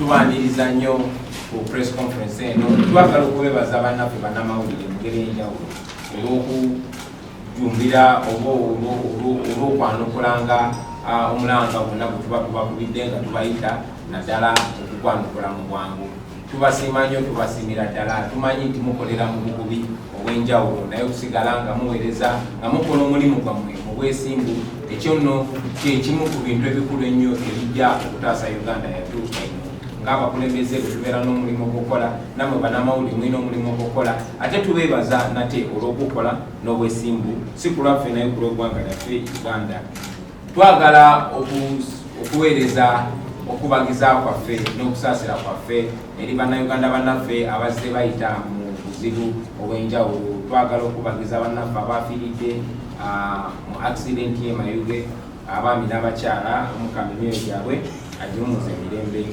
tubaniriza nnyo ku press conference eno. Twagala okwebaza bannaffe bannamawulire mu ngeri enjawulo olw'okujumbira oba olw'okwanukulanga omulanga gwonna gwe tuba tubakubidde nga tubayita naddala okukwanukula mu bwangu. Tubasiima nnyo, tubasiimira ddala. Tumanyi nti mukolera mu bukubi obw'enjawulo naye okusigala nga muweereza nga mukola omulimu gwammwe mu bwesimbu. Ekyo nno kyekimu ku bintu ebikulu ennyo ebijja okutaasa Uganda yattu eno. Ng'abakulembeze bwe tubeera n'omulimu ogw'okukola, nammwe bannamawulire mulina omulimu ogw'okukola, ate tubeebaza nate olw'okukola n'obwesimbu, si ku lwaffe naye ku lw'eggwanga lyaffe Uganda. Twagala okuweereza okubagiza kwaffe n'okusaasira kwaffe eri bannayuganda bannaffe abazze bayita mu buzibu obw'enjawulo. Twagala okubagiza bannaffe abafiiridde mu accident y'emayuge, abaami n'abakyala Omukama emyoyo gyabwe agiwummuze emirembe.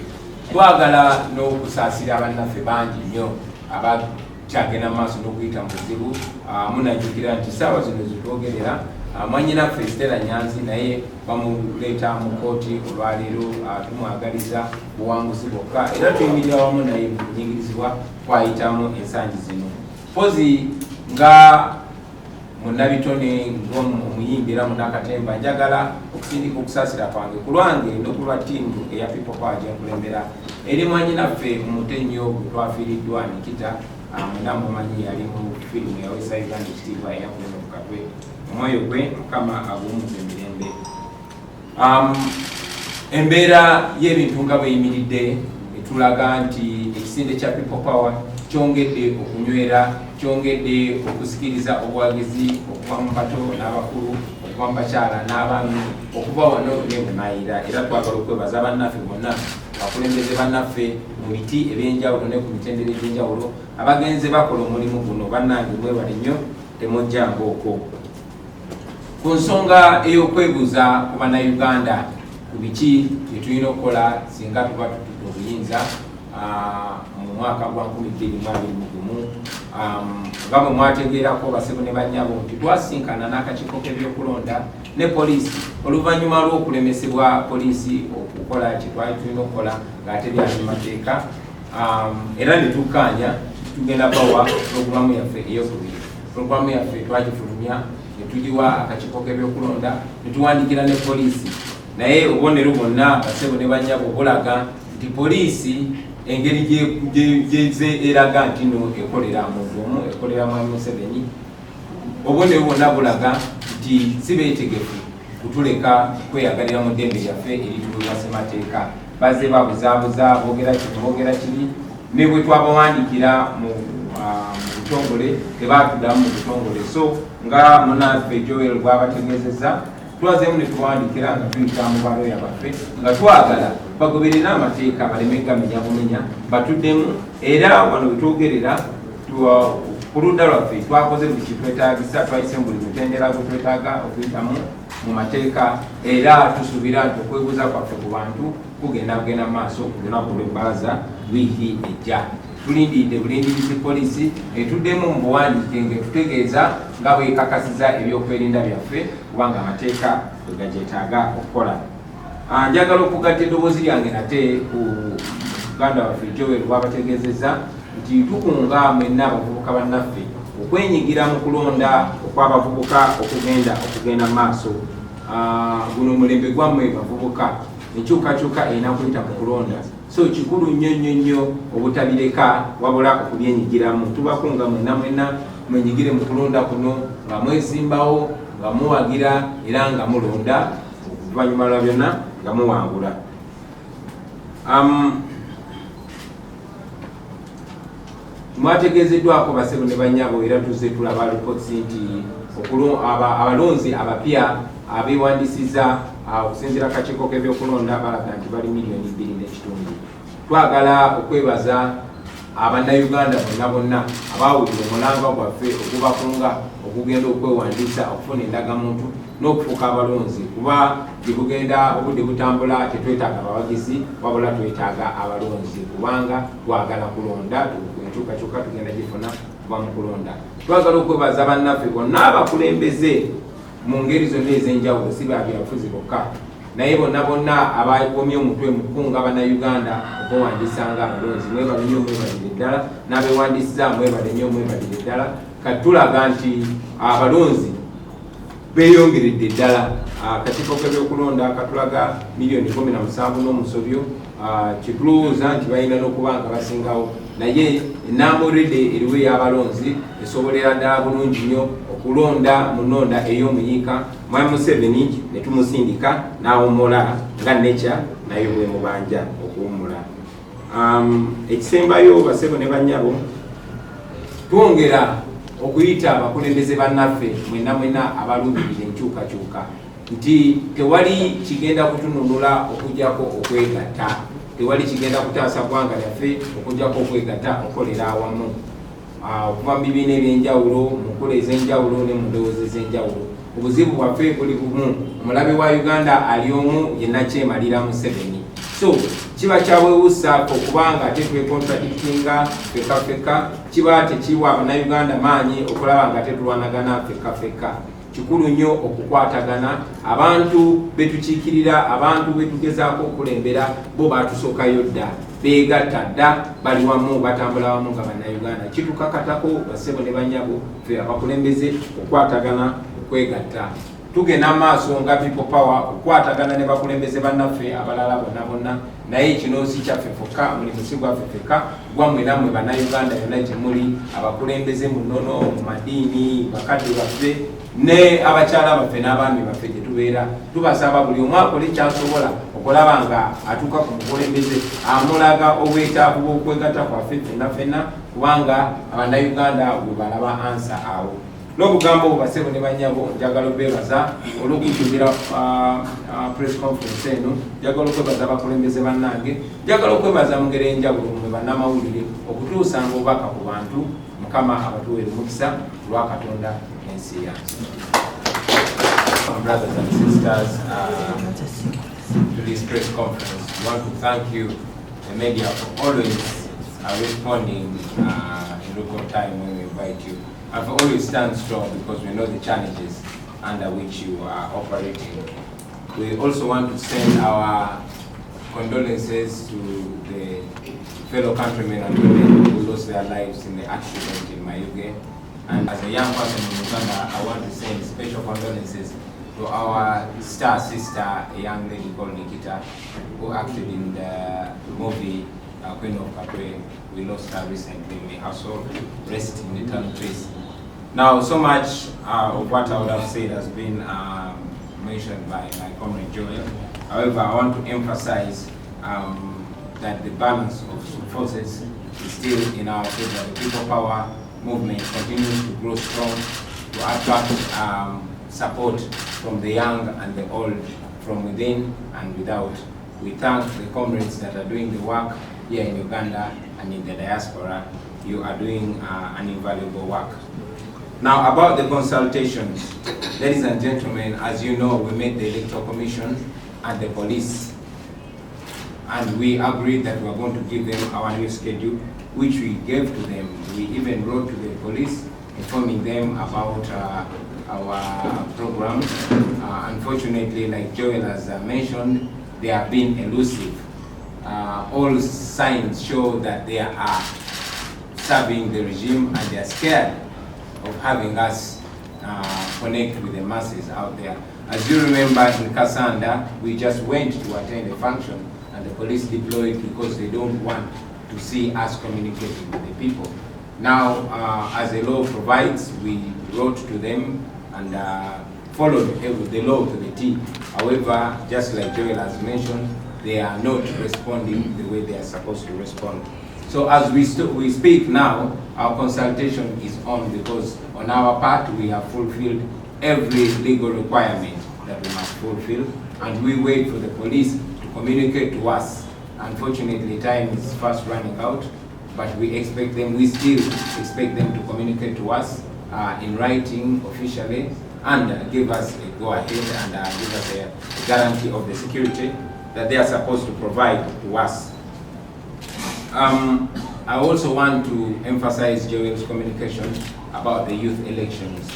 Twagala n'okusaasira bannaffe bangi nnyo abakyagenda mu maaso n'okuyita mu buzibu. Munajjukira nti ssaawa zino zitwogerera mwannyinaffe Stella Nyanzi naye bamuleeta mu kooti olwaleero, tumwagaliza buwanguzi bwokka era tuyimirira wamu naye mu kunyigirizibwa kwayitamu ensangi zino. Pozi nga munnabitone ng'omuyimbira Munnakatemba, njagala okusindika okusaasira kwange ku lwange n'okulwa ttiimu eya People Power gye nkulembera eri mwannyinaffe Mutenyo gwe twafiiriddwa Nikita. Mwenna mumanyi yali mu firimu yawesa Uganda ekitiibwa eyakulema ku katwe. Omwoyo gwe Mukama aguwummuze emirembe. Embeera y'ebintu nga bweyimiridde etulaga nti ekisinde kya People Power kyongedde okunywera, kyongedde okusikiriza obuwagizi okuva mu bato n'abakulu, okuva mu bakyala n'abaami, okuva wano ne bunaayira. Era twagala okwebaza bannaffe bonna, abakulembeze bannaffe mu biti ebyenjawulo ne ku mitendera egy'enjawulo abagenze bakola omulimu guno. Bannange mwebale nnyo, temujjanga okwo. Ku nsonga ey'okwebuuza ku bannayuganda ku biki bye tulina okukola singa tuba tutudde obuyinza mu mwaka gwa 2021, nga bwe mwategeerako basebo ne bannyabo nti twasinkana n'akakiiko k'ebyokulonda ne poliisi oluvannyuma lw'okulemesebwa poliisi okukola kye twali tulina okukola ng'ate byali mu mateeka, era ne tukkaanya tugenda bawa puroguramu yaffe ey'okubiri. Puroguramu yaffe twagifulumya ne tugiwa akakiiko k'ebyokulonda ne tuwandiikira ne poliisi, naye obubonero bwonna basebo ne bannyabo bulaga nti poliisi engeri gyeze eraga nti no ekolera muntu omu, ekolera Mwami Museveni, obubonero bwonna bulaga nti si beetegefu kutuleka kweyagalira mu ddembe lyaffe erituweebwa ssemateeka. Bazze babuzaabuza boogera kino boogera kiri, ne bwe twabawandiikira mu butongole tebaatuddamu mu butongole. So nga munaffe Joel bw'abategeezezza, twazeemu ne tuwandiikira nga tuyita mu balooya baffe nga twagala bagoberera amateeka baleme gamenya bumenya batuddemu. Era wano wetwogerera ku ludda lwaffe twakoze buli kitwetaagisa, twayise mu buli mutendera gwe twetaaga okuyitamu mu mateeka, era tusuubira nti okwebuuza kwaffe ku bantu kugenda mu maaso ku lunaku lw'ebbaaza wiiki ejja. Tulindidde bulindirizi poliisi etuddemu mu buwandiike ng'etutegeeza nga bwekakasiza ebyokwerinda byaffe kubanga amateeka bwe gagyetaaga okukola. Njagala okugatta eddoboozi lyange nate ku Uganda waffe Joel bw'abategeezezza nti tukunga mwenna abavubuka bannaffe okwenyigira mu kulonda okw'abavubuka okugenda mu maaso. Guno omulembe gwammwe bavubuka, enkyukakyuka erina kuyita mu kulonda, so kikulu nnyo obutabireka wabula okubyenyigiramu. Tubakunga mwenna mwenyigire mu kulonda kuno nga mwesimbawo, nga muwagira era nga mulonda, oluvannyuma lwa byonna nga muwangula. Mwategeezeddwako basebo ne bannyabo era tuzze tulaba alipootsi nti abalonzi abapya abeewandisiza okusinziira akakiiko k'ebyokulonda balaga nti bali 2.5 million. Twagala okwebaza abannayuganda bonna abaawulira omulanga gwaffe ogubakunga okugenda okwewandiisa okufuna endagamuntu n'okufuuka abalonzi, kuba gyebugenda obudde butambula tetwetaaga abawagizi wabula twetaaga abalonzi kubanga twagala kulonda, enkyukakyuka tugenda gifuna kuba mu kulonda. Twagala okwebaza bannaffe bonna abakulembeze mu ngeri zonna ez'enjawulo, si babyabufuzi bokka, naye bonna abakomye omutwe mukunga bannayuganda okuwandiisanga abalonzi mwebale nnyo mwebalire ddala n'abeewandisiza mwebale nnyo mwebalire ddala kati tulaga nti abalonzi beeyongeredde ddala akatiko k'ebyokulonda katulaga miliyoni 17 n'omusobyo kitulowooza nti balina n'okuba nga basingawo naye enamba olredde eriwo ey'abalonzi esobolera ddala bulungi nnyo okulonda mu nnonda ey'omuyiika Mwami Museveni ne tumusindika n'awummula nga Nature naye bwe mubanja okuwummula. Ekisembayo basebo ne bannyabo twongera okuyita abakulembeze bannaffe mwenna abalubirira enkyukakyuka nti tewali kigenda kutununula okujjako okwegatta, tewali kigenda kutaasa ggwanga lyaffe okujjako okwegatta okolera awamu okuva mu bibiina ebyenjawulo mu nkola ez'enjawulo ne mu ndowooza ez'enjawulo. Obuzibu bwaffe buli bumu, omulabe wa Uganda ali omu yenna kyemalira Museveni. So kiba kyabwewusaako kubanga ate twekontradictinga ffekka kiba tekiwa Bannayuganda maanyi okulaba nga tetulwanagana ffekka. Kikulu nnyo okukwatagana, abantu betukiikirira, abantu betugezaako okulembera bo batusookayo dda, beegatta dda, bali wamu, batambula wamu nga Bannayuganda. Kitukakatako basebo ne bannyabo ffe abakulembeze okwatagana okwegatta. Tugenda maaso nga People Power okukwatagana ne bakulembeze bannaffe abalala bonna naye kino si kyaffe fokka, mulimu si gwaffe ffekka, gwammwe nammwe Bannayuganda yonna gye muli, abakulembeze mu nnono, mu madiini, bakadde baffe ne abakyala baffe n'abaami baffe gye tubeera. Tubasaba buli omu akole kyasobola okulaba nga atuuka ku mukulembeze amulaga obwetaavu bw'okwegatta kwaffe ffenna kubanga Abannayuganda bwe balaba ansa awo. N'obugambo basebo ne bannyabo njagala obeebaza olw'okujjumbira press conference eno, njagala okwebaza abakulembeze bannange, njagala okwebaza mu ngeri enjawulo mwe bannamawulire okutuusa ng'obubaka ku bantu, Mukama abatuweere omukisa olwa Katonda n'ensi yange. Brothers and sisters, to this press conference, we want to thank you, the media, for always responding in local time when we invite you. I've always stand strong because we know the challenges under which you are operating. We also want to send our condolences to the fellow countrymen and women who lost their lives in the accident in Mayuge. And as a young person in Uganda, I want to send special condolences to our star sister, a young lady called Nikita, who acted in the movie Queen of Katwe. We lost her recently. May her soul rest in eternal peace. Now, so much of what I would have said has been mentioned by my comrade Joel. However, I want to emphasize that the balance of forces is still in our favor. The People Power movement continues to grow strong, to attract support from the young and the old, from within and without. We thank the comrades that are doing the work here in Uganda and in the diaspora. You are doing an invaluable work. Now, about the consultations, ladies and gentlemen, as you know, we met the Electoral Commission and the police, and we agreed that we are going to give them our new schedule, which we gave to them. We even wrote to the police, informing them about our program. Unfortunately, like Joel has mentioned, they have been elusive. All signs show that they are serving the regime and they are scared of having us connect with the masses out there. As you remember, in Kasanda, we just went to attend a function and the police deployed because they don't want to see us communicating with the people. Now, as the law provides, we wrote to them and followed the law to the T. However, just like Joel has mentioned, they are not responding the way they are supposed to respond. So as we speak now, our consultation is on because on our part we have fulfilled every legal requirement that we must fulfill, and we wait for the police to communicate to us. Unfortunately, time is fast running out, but we still expect them to communicate to us in writing officially and give us a go-ahead and give us a guarantee of the security that they are supposed to provide to us. I also want to emphasize Joel's communication about the youth elections.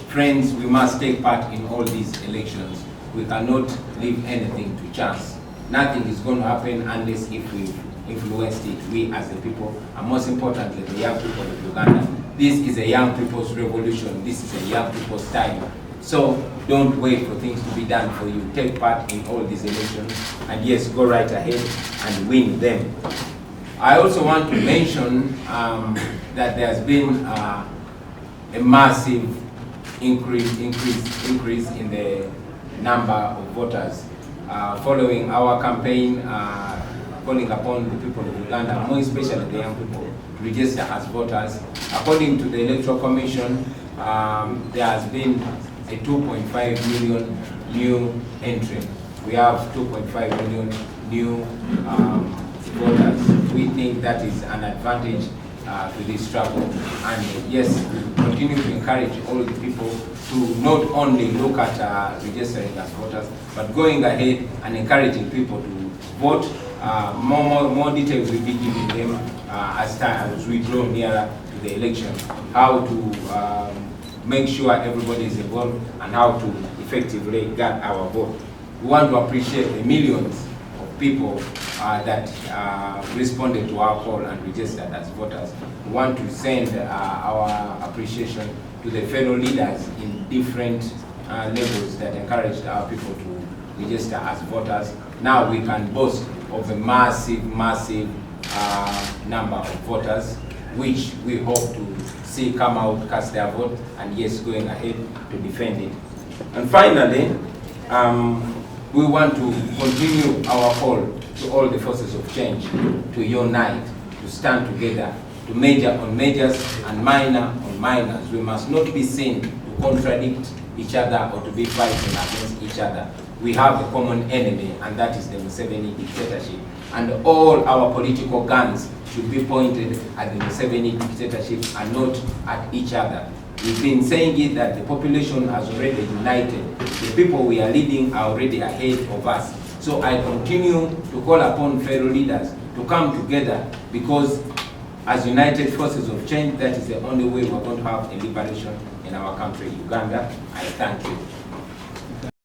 Friends, we must take part in all these elections. we cannot leave anything to chance. Nothing is going to happen unless if we influenced it, we as the people, and most importantly, the young people of Uganda. This is a young people's revolution. This is a young people's time. So don't wait for things to be done for you. Take part in all these elections, and yes, go right ahead and win them. I also want to mention that there's been a massive increase in the number of voters following our campaign calling upon the people of Uganda, more especially the young people, to register as voters. According to the Electoral Commission, there has been a 2.5 million new entry. We have 2.5 million new voters. We think that is an advantage to this struggle. And yes, we continue to encourage all the people to not only look at registering as voters, but going ahead and encouraging people to vote. More details will be given them as we draw nearer to the election. How to make sure everybody is involved and how to effectively get our vote. We want to appreciate the millions of people that responded to our call and registered as voters. We want to send our appreciation to the fellow leaders in different levels that encouraged our people to register as voters. Now we can boast of a massive number of voters, which we hope to see come out, cast their vote, and yes, going ahead to defend it. And finally, we want to continue our call to all the forces of change to unite, to stand together, to major on majors and minor on minors. We must not be seen to contradict each other or to be fighting against each other. We have a common enemy, and that is the Museveni dictatorship. And all our political guns should be pointed at the Museveni dictatorship and not at each other. We've been saying it that the population has already united. The people we are leading are already ahead of us. So I continue to call upon fellow leaders to come together, because as united forces of change, that is the only way we're going to have a liberation in our country, Uganda. I thank you.